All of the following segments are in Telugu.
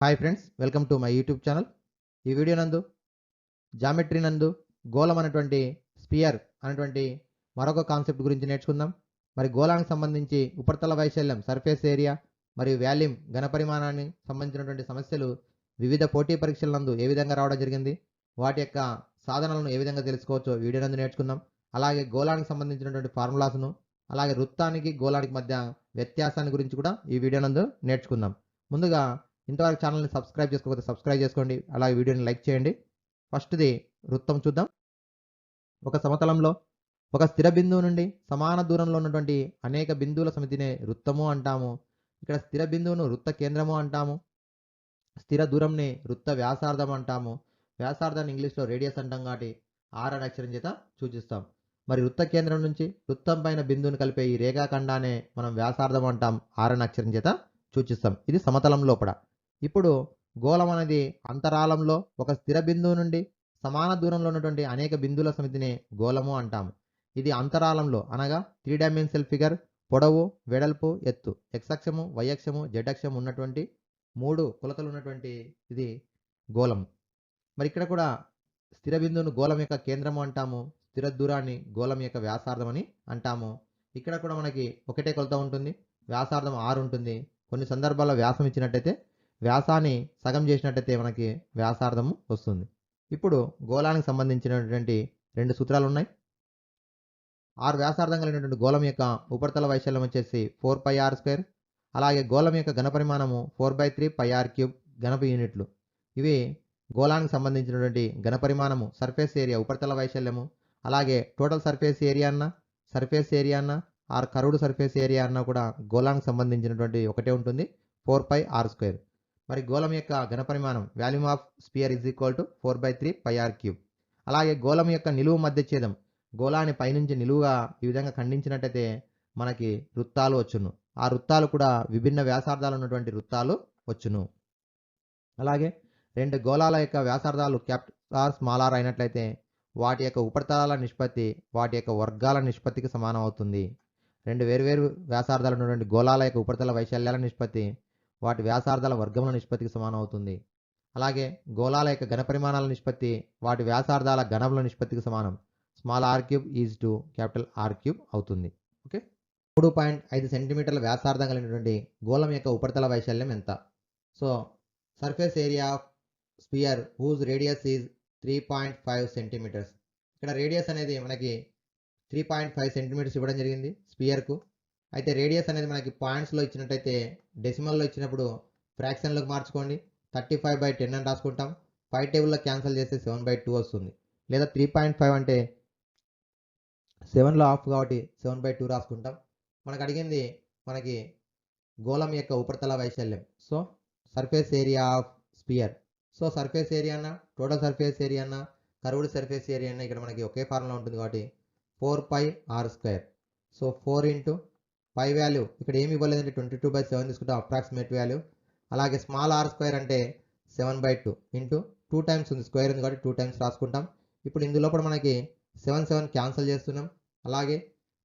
Hi friends, welcome to my YouTube channel. ఈ వీడియో నందు జామెట్రీ నందు గోళం అనేటువంటి స్పియర్ అనేటువంటి మరొక కాన్సెప్ట్ గురించి నేర్చుకుందాం. మరి గోళానికి సంబంధించి ఉపరితల వైశాల్యం సర్ఫేస్ ఏరియా మరియు వాల్యూమ్ ఘన పరిమాణాన్ని సంబంధించినటువంటి సమస్యలు వివిధ పోటీ పరీక్షల నందు ఏ విధంగా రావడం జరిగింది, వాటి యొక్క సాధనలను ఏ విధంగా తెలుసుకోవచ్చో వీడియో నందు నేర్చుకుందాం. అలాగే గోళానికి సంబంధించినటువంటి ఫార్ములాస్ను, అలాగే వృత్తానికి గోళానికి మధ్య వ్యత్యాసాన్ని గురించి కూడా ఈ వీడియో నందు నేర్చుకుందాం. ముందుగా ఇంతవరకు ఛానల్ని సబ్స్క్రైబ్ చేసుకోకపోతే సబ్స్క్రైబ్ చేసుకోండి, అలాగే వీడియోని లైక్ చేయండి. ఫస్ట్ది వృత్తం చూద్దాం. ఒక సమతలంలో ఒక స్థిర బిందువు నుండి సమాన దూరంలో ఉన్నటువంటి అనేక బిందువుల సమితినే వృత్తము అంటాము. ఇక్కడ స్థిర బిందువును వృత్త కేంద్రము అంటాము, స్థిర దూరంని వృత్త వ్యాసార్థం అంటాము. వ్యాసార్థాన్ని ఇంగ్లీష్లో రేడియస్ అంటాం కాబట్టి ఆర్ అనే అక్షరం చేత సూచిస్తాం. మరి వృత్త కేంద్రం నుంచి వృత్తం పైన బిందువుని కలిపే ఈ రేఖాఖండాన్ని మనం వ్యాసార్థం అంటాం, ఆర్ అనే అక్షరం చేత సూచిస్తాం. ఇది సమతలం లోపల. ఇప్పుడు గోళం అనేది అంతరాళంలో ఒక స్థిర బిందువు నుండి సమాన దూరంలో ఉన్నటువంటి అనేక బిందువుల సమితిని గోళము అంటాము. ఇది అంతరాళంలో అనగా 3 డైమెన్షనల్ ఫిగర్, పొడవు, వెడల్పు, ఎత్తు, x అక్షము, y అక్షము, z అక్షము ఉన్నటువంటి 3 కొలతలు ఉన్నటువంటి ఇది గోళం. మరి ఇక్కడ కూడా స్థిర బిందువును గోళం యొక్క కేంద్రము అంటాము, స్థిర దూరాన్ని గోళం యొక్క వ్యాసార్థం అని అంటాము. ఇక్కడ కూడా మనకి ఒకటే కొలత ఉంటుంది, వ్యాసార్థం 6 ఉంటుంది. కొన్ని సందర్భాల్లో వ్యాసం ఇచ్చినట్టయితే వ్యాసాన్ని సగం చేసినట్టయితే మనకి వ్యాసార్థము వస్తుంది. ఇప్పుడు గోళానికి సంబంధించినటువంటి 2 సూత్రాలు ఉన్నాయి. ఆరు వ్యాసార్థం కలిగినటువంటి గోళం యొక్క ఉపరితల వైశాల్యం వచ్చేసి 4πr². అలాగే గోళం యొక్క ఘనపరిమాణము 4/3πr³ ఘనపు యూనిట్లు. ఇవి గోళానికి సంబంధించినటువంటి ఘనపరిమాణము, సర్ఫేస్ ఏరియా, ఉపరితల వైశాల్యము. అలాగే టోటల్ సర్ఫేస్ ఏరియా అన్న ఆర్ కర్వ్డ్ సర్ఫేస్ ఏరియా అన్న కూడా గోళానికి సంబంధించినటువంటి ఒకటే ఉంటుంది, 4πr². మరి గోళం యొక్క ఘనపరిమాణం volume of sphere is equal to 4/3πr³. అలాగే గోళం యొక్క నిలువు మధ్య ఛేదం, గోళాన్ని పైనుంచి నిలువుగా ఈ విధంగా ఖండించినట్టయితే మనకి వృత్తాలు వచ్చును. ఆ వృత్తాలు కూడా విభిన్న వ్యాసార్థాలు ఉన్నటువంటి వృత్తాలు వచ్చును. అలాగే 2 గోళాల యొక్క వ్యాసార్థాలు క్యాపిటల్ ఆర్ స్మాల్ ఆర్ అయినట్లయితే వాటి యొక్క ఉపరితలాల నిష్పత్తి వాటి యొక్క వర్గాల నిష్పత్తికి సమానం అవుతుంది. 2 వేర్వేరు వ్యాసార్థాలు ఉన్నటువంటి గోళాల యొక్క ఉపరితల వైశాల్యాల నిష్పత్తి వాటి వ్యాసార్థాల వర్గముల నిష్పత్తికి సమానం అవుతుంది. అలాగే గోళాల యొక్క ఘనపరిమాణాల నిష్పత్తి వాటి వ్యాసార్థాల ఘనముల నిష్పత్తికి సమానం. Small r³ is to capital R³ అవుతుంది. ఓకే, 3.5 సెంటీమీటర్ల వ్యాసార్థం కలిగినటువంటి గోళం యొక్క ఉపరితల వైశాల్యం ఎంత? So surface area of sphere whose radius is 3.5 centimetres. ఇక్కడ రేడియస్ అనేది మనకి 3.5 సెంటీమీటర్స్ ఇవ్వడం జరిగింది స్పియర్కు. అయితే రేడియస్ అనేది మనకి పాయింట్స్లో ఇచ్చినట్టయితే డెసిమల్లో ఇచ్చినప్పుడు ఫ్రాక్షన్లోకి మార్చుకోండి, 35/10 అని రాసుకుంటాం. 5 టేబుల్లో క్యాన్సిల్ చేస్తే 7/2 వస్తుంది. లేదా 3.5 అంటే 7లో హాఫ్ కాబట్టి 7/2 రాసుకుంటాం. మనకు అడిగింది మనకి గోళం యొక్క ఉపరితల వైశాల్యం. So surface area of spear. So surface area అన్న, టోటల్ సర్ఫేస్ ఏరియా అన్న, కర్వ్డ్ సర్ఫేస్ ఏరియా అన్న ఇక్కడ మనకి ఒకే ఫార్ములా ఉంటుంది కాబట్టి 4πr². So 4 into pi value ఇక్కడ ఏమి ఇవ్వలేదంటే 22/7 తీసుకుంటాం అప్రాక్సిమేట్ వాల్యూ. అలాగే స్మాల్ r² అంటే 7/2 ఇంటూ 2 టైమ్స్ ఉంది, స్క్వేర్ ఉంది కాబట్టి 2 టైమ్స్ రాసుకుంటాం. ఇప్పుడు ఇందులో కూడా మనకి 7 క్యాన్సిల్ చేస్తున్నాం. అలాగే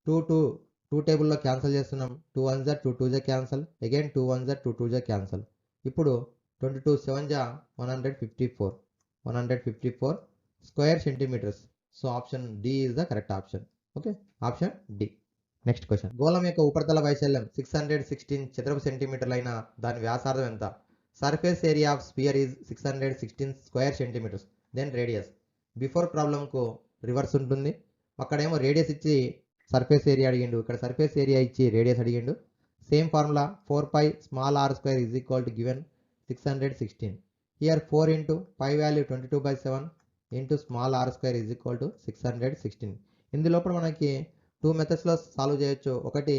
2 టేబుల్లో క్యాన్సిల్ చేస్తున్నాం. 2 1 జా 2 2 జా క్యాన్సిల్, అగైన్ 2 1 జా 2 2 జా క్యాన్సిల్. ఇప్పుడు 22 7 జా 154 square centimetres. So option D is the correct option. Okay, option D. Next question. గోళం యొక్క ఉపరితల వైశాల్యం 616 చదరపు సెంటీమీటర్లు అయిన దాని వ్యాసార్థం ఎంత? Surface area of sphere is 616 square centimetres. Then radius. Before ప్రాబ్లంకు రివర్స్ ఉంటుంది. అక్కడేమో రేడియస్ ఇచ్చి సర్ఫేస్ ఏరియా అడిగిండు, ఇక్కడ సర్ఫేస్ ఏరియా ఇచ్చి రేడియస్ అడిగిండు. Same formula 4π small r² is equal to given 616. Here 4 into pi value 22/7 into small r² is equal to 616. ఇందులోపల మనకి 2 మెథడ్స్లో సాల్వ్ చేయొచ్చు. ఒకటి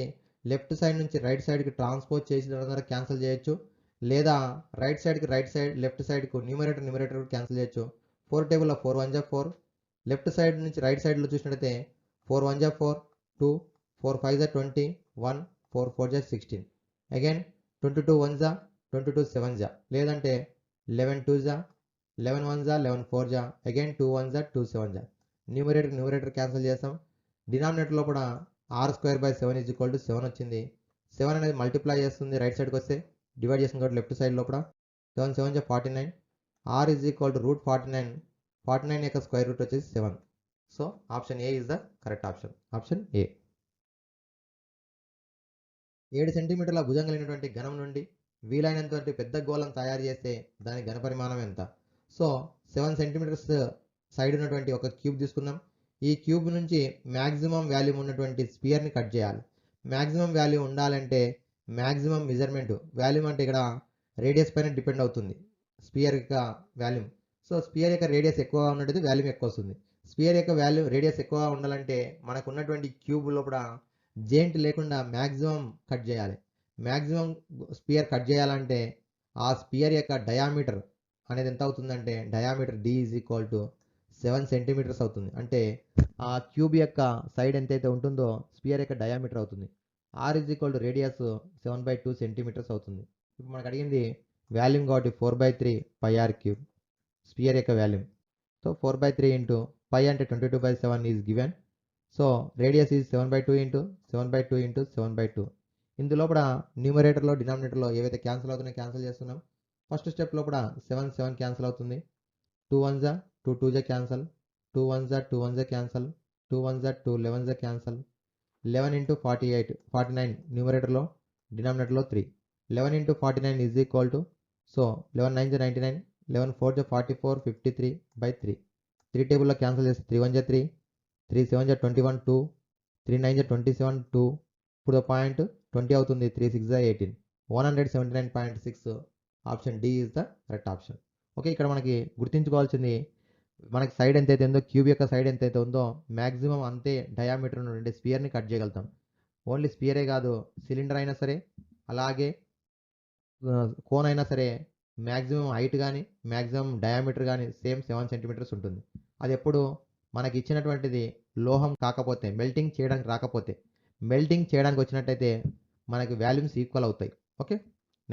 లెఫ్ట్ సైడ్ నుంచి రైట్ సైడ్కి ట్రాన్స్పోజ్ చేసిన తర్వాత క్యాన్సిల్ చేయొచ్చు, లేదా రైట్ సైడ్కి లెఫ్ట్ సైడ్కు న్యూమరేటర్ క్యాన్సిల్ చేయొచ్చు. 4 టేబుల్లో 4 1 జా 4, లెఫ్ట్ సైడ్ నుంచి రైట్ సైడ్లో చూసినట్టయితే 4 1 జా 4, 2, 4 5 జా 20, 1, 4 4 జా 16, అగైన్ 22 1 జా 22 7 జా, లేదంటే 11 2 జా 11 1 జా 11 4 జా, అగైన్ 2 1 జా 2 7 జా. న్యూమరేటర్ క్యాన్సిల్ చేస్తాం. డినామినేటర్లో కూడా r²/7 ఈజ్ ఈక్వల్ టు 7 వచ్చింది. 7 అనేది మల్టిప్లై చేస్తుంది రైట్ సైడ్కి వస్తే, డివైడ్ చేస్తుంది కాబట్టి లెఫ్ట్ సైడ్ లోపల 7 7 జా 49, r is equal to root 49, 49 యొక్క స్క్వేర్ రూట్ వచ్చేసి 7. So option A is the correct option. Option A. 7 సెంటీమీటర్ల భుజం కలిగినటువంటి ఘనం నుండి వీలైనంత పెద్ద గోళం తయారు చేస్తే దాని ఘన పరిమాణం ఎంత? సో 7 సెంటీమీటర్స్ సైడ్ ఉన్నటువంటి ఒక క్యూబ్ తీసుకున్నాం. ఈ క్యూబ్ నుంచి మ్యాక్సిమం వాల్యూమ్ ఉన్నటువంటి స్పియర్ని కట్ చేయాలి. మ్యాక్సిమం వాల్యూ ఉండాలంటే మ్యాక్సిమం మెజర్మెంట్ వాల్యూమ్ అంటే ఇక్కడ రేడియస్ పైన డిపెండ్ అవుతుంది స్పియర్ యొక్క వాల్యూమ్. సో స్పియర్ యొక్క రేడియస్ ఎక్కువగా ఉన్నట్టు వాల్యూమ్ ఎక్కువ వస్తుంది. స్పియర్ యొక్క రేడియస్ ఎక్కువగా ఉండాలంటే మనకు ఉన్నటువంటి క్యూబ్ లోపల జాయింట్ లేకుండా మ్యాక్సిమం కట్ చేయాలి. మ్యాక్సిమం స్పియర్ కట్ చేయాలంటే ఆ స్పియర్ యొక్క డయామీటర్ అనేది ఎంత అవుతుందంటే diameter d is equal to 7 centimetres అవుతుంది. అంటే ఆ క్యూబ్ యొక్క సైడ్ ఎంతైతే ఉంటుందో స్పియర్ యొక్క డయామీటర్ అవుతుంది. r is equal to radius 7/2 centimetres అవుతుంది. ఇప్పుడు మనకు అడిగింది వాల్యూమ్ కాబట్టి 4/3 పై ఆర్ క్యూబ్ స్పియర్ యొక్క వాల్యూమ్. సో 4/3 ఇంటూ పై అంటే 22/7 is given. So radius is 7/2 into 7/2 into 7/2. ఇందులో కూడా న్యూమరేటర్లో డినామినేటర్లో ఏవైతే క్యాన్సిల్ అవుతున్నాయో క్యాన్సిల్ చేస్తున్నాం. ఫస్ట్ స్టెప్ లోపల 7 క్యాన్సిల్ అవుతుంది. 2 1 జా 2 2 జా క్యాన్సల్, 2 1 జా 2 1 జా క్యాన్సల్, 2 1 జా 2 11 జా క్యాన్సల్. 11 ఇంటూ 48 49 న్యూమరేటర్లో డినామినేటర్లో 3. 11 into 49 is equal to so 11 9 జా 99, 11 4 జా 44 53/3. 3 టేబుల్లో క్యాన్సిల్ చేస్తే 3 1 జా 3, 3 7 జా 21 2, 3 9 జా 27 2. ఇప్పుడు పాయింట్ 20 అవుతుంది. 3 6 జా 18, 179.6. Option D is the correct option. Okay, ఇక్కడ మనకి గుర్తుంచుకోవాల్సింది మనకి సైడ్ ఎంతైతే ఉందో క్యూబ్ యొక్క సైడ్ ఎంతైతే ఉందో మ్యాక్సిమం అంతే డయామీటర్ ఉన్నటువంటి స్పియర్ని కట్ చేయగలుగుతాం. ఓన్లీ స్పియరే కాదు, సిలిండర్ అయినా సరే అలాగే కోన్ అయినా సరే మ్యాక్సిమం హైట్ కానీ మ్యాక్సిమం డయామీటర్ కానీ సేమ్ 7 సెంటీమీటర్స్ ఉంటుంది. అది ఎప్పుడు మనకి ఇచ్చినటువంటిది లోహం కాకపోతే, మెల్టింగ్ చేయడానికి రాకపోతే. మెల్టింగ్ చేయడానికి వచ్చినట్టయితే మనకి వాల్యూమ్స్ ఈక్వల్ అవుతాయి. Okay,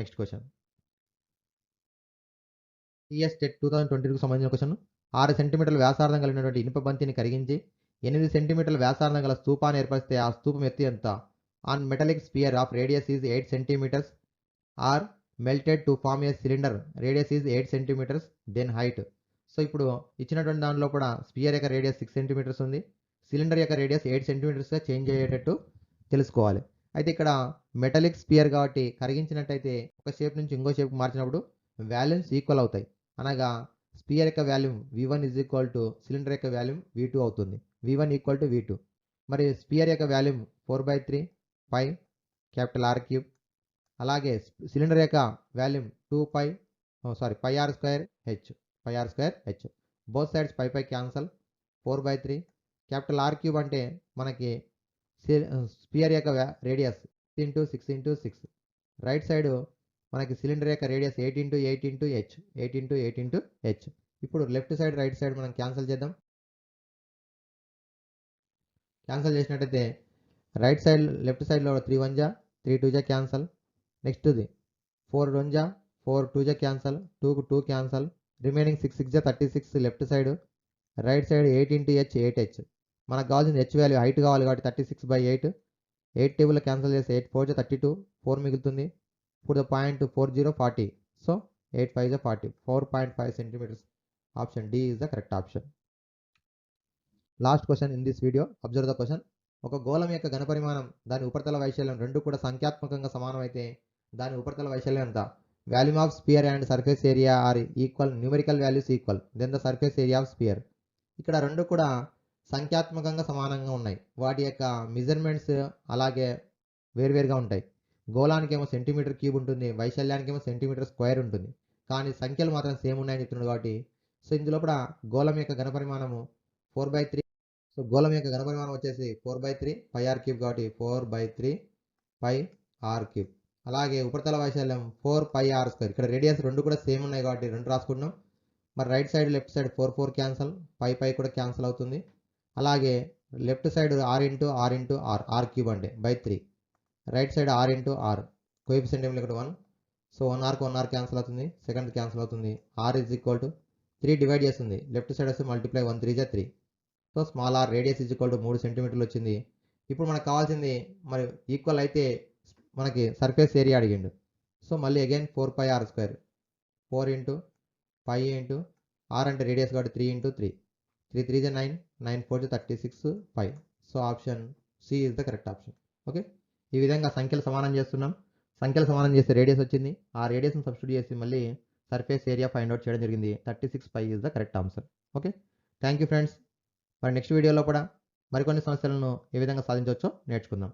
next question. TS TET 2022కు సంబంధించిన క్వశ్చన్. 6 సెంటీమీటర్ల వ్యాసార్థం కలిగినటువంటి ఇనుప బంతిని కరిగించి 8 సెంటీమీటర్ల వ్యాసార్థం గల స్తూపాన్ని ఏర్పరిస్తే ఆ స్తూపం ఎత్తు ఎంత? An metallic sphere of radius is 8 centimetres are melted to form a cylinder radius is 8 centimetres then height. So ఇప్పుడు ఇచ్చినటువంటి దానిలో కూడా స్పియర్ యొక్క రేడియస్ 6 సెంటీమీటర్స్ ఉంది. సిలిండర్ యొక్క రేడియస్ 8 సెంటీమీటర్స్గా చేంజ్ అయ్యేటట్టు తెలుసుకోవాలి. అయితే ఇక్కడ మెటాలిక్ స్పియర్ కాబట్టి కరిగించినట్టయితే ఒక షేప్ నుంచి ఇంకో షేప్ మార్చినప్పుడు వాల్యూమ్స్ ఈక్వల్ అవుతాయి. అనగా స్పియర్ యొక్క volume v1 is equal to cylinder యొక్క వాల్యూమ్ v2 అవుతుంది. v1 equal to v2. మరి స్పియర్ యొక్క volume 4/3 pi capital R cube. అలాగే సిలిండర్ యొక్క volume 2 pi r square h. Both sides pi cancel. 4/3 capital R cube అంటే మనకి స్పియర్ యొక్క రేడియస్ 6 × 6. రైట్ సైడ్ మనకి సిలిండర్ యొక్క రేడియస్ 8 × 8 × h 8 × 8 × h. ఇప్పుడు లెఫ్ట్ సైడ్ రైట్ సైడ్ మనం క్యాన్సల్ చేద్దాం. క్యాన్సల్ చేసినట్టయితే రైట్ సైడ్ లెఫ్ట్ సైడ్లో 3 1 జా 3 2 జా క్యాన్సల్. నెక్స్ట్ది 4 1 జా 4 2 జా క్యాన్సల్, 2 2 క్యాన్సల్. రిమైనింగ్ 6 6 జా 36 left side. Right side 8 × h 8h. మనకు కావాల్సింది h వాల్యూ హైట్ కావాలి కాబట్టి 36/8. 8 టేబుల్లో క్యాన్సల్ చేస్తే 8 4 జా 32, 4 మిగులుతుంది. ఇప్పుడు పాయింట్ 40 40. సో 8 5 జా 40, 4.5 centimetres. Option D is the correct option. Last question in this video. Observe the question. ఒక గోళం యొక్క ఘనపరిమాణం దాని ఉపరితల వైశాల్యం రెండు కూడా సంఖ్యాత్మకంగా సమానమైతే దాని ఉపరితల వైశాల్యం ఎంత? Volume of sphere and surface area are equal, numerical values equal, then the surface area of sphere. ఇక్కడ రెండు కూడా సంఖ్యాత్మకంగా సమానంగా ఉన్నాయి. వాటి యొక్క మెజర్మెంట్స్ అలాగే వేరువేరుగా ఉంటాయి. గోళానికి ఏమో సెంటీమీటర్ క్యూబ్ ఉంటుంది, వైశాల్యానికి ఏమో సెంటీమీటర్ స్క్వేర్ ఉంటుంది. కానీ సంఖ్యలు మాత్రం సేమ్ ఉన్నాయని చెప్తున్నాడు కాబట్టి సో ఇందులో కూడా గోళం యొక్క ఘనపరిమాణము 4/3. సో గోళం యొక్క ఘనపరిమాణం వచ్చేసి 4/3 పై ఆర్ క్యూబ్ కాబట్టి 4/3 పై ఆర్ క్యూబ్. అలాగే ఉపరితల వైశాల్యం 4 పై ఆర్ స్క్వేర్. ఇక్కడ రేడియస్ రెండు కూడా సేమ్ ఉన్నాయి కాబట్టి 2 రాసుకుంటున్నాం. మరి right side left side 4 4 cancel, pi కూడా క్యాన్సల్ అవుతుంది. అలాగే left side r × r cube అంటే /3. Right side r × r. Coefficient ఏమి ఇక్కడ 1. సో 1r క్యాన్సల్ అవుతుంది, సెకండ్ క్యాన్సల్ అవుతుంది. r is equal to 3 divide చేస్తుంది. లెఫ్ట్ సైడ్ వస్తే మల్టిప్లై 1 3 జా 3. So small r radius is equal to 3 సెంటీమీటర్లు వచ్చింది. ఇప్పుడు మనకు కావాల్సింది మరి ఈక్వల్ అయితే మనకి సర్ఫేస్ ఏరియా అడిగిండు. సో మళ్ళీ again 4 πr². 4 into 5 into r అంటే రేడియస్ కాబట్టి 3 into 3 3 3 is 9 9 4 is 36 5. So option C is the correct option. Okay, ఈ విధంగా సంఖ్యలు సమానం చేస్తున్నాం. సంఖ్యలు సమానం చేస్తే రేడియస్ వచ్చింది. ఆ రేడియస్ని సబ్స్టిట్యూట్ చేసి మళ్ళీ సర్ఫేస్ ఏరియా ఫైండ్ అవుట్ చేయడం జరిగింది. 36 5 is the correct answer. Okay, thank you friends. మరి నెక్స్ట్ వీడియోలో కూడా మరికొన్ని సమస్యలను ఏ విధంగా సాధించవచ్చో నేర్చుకుందాం.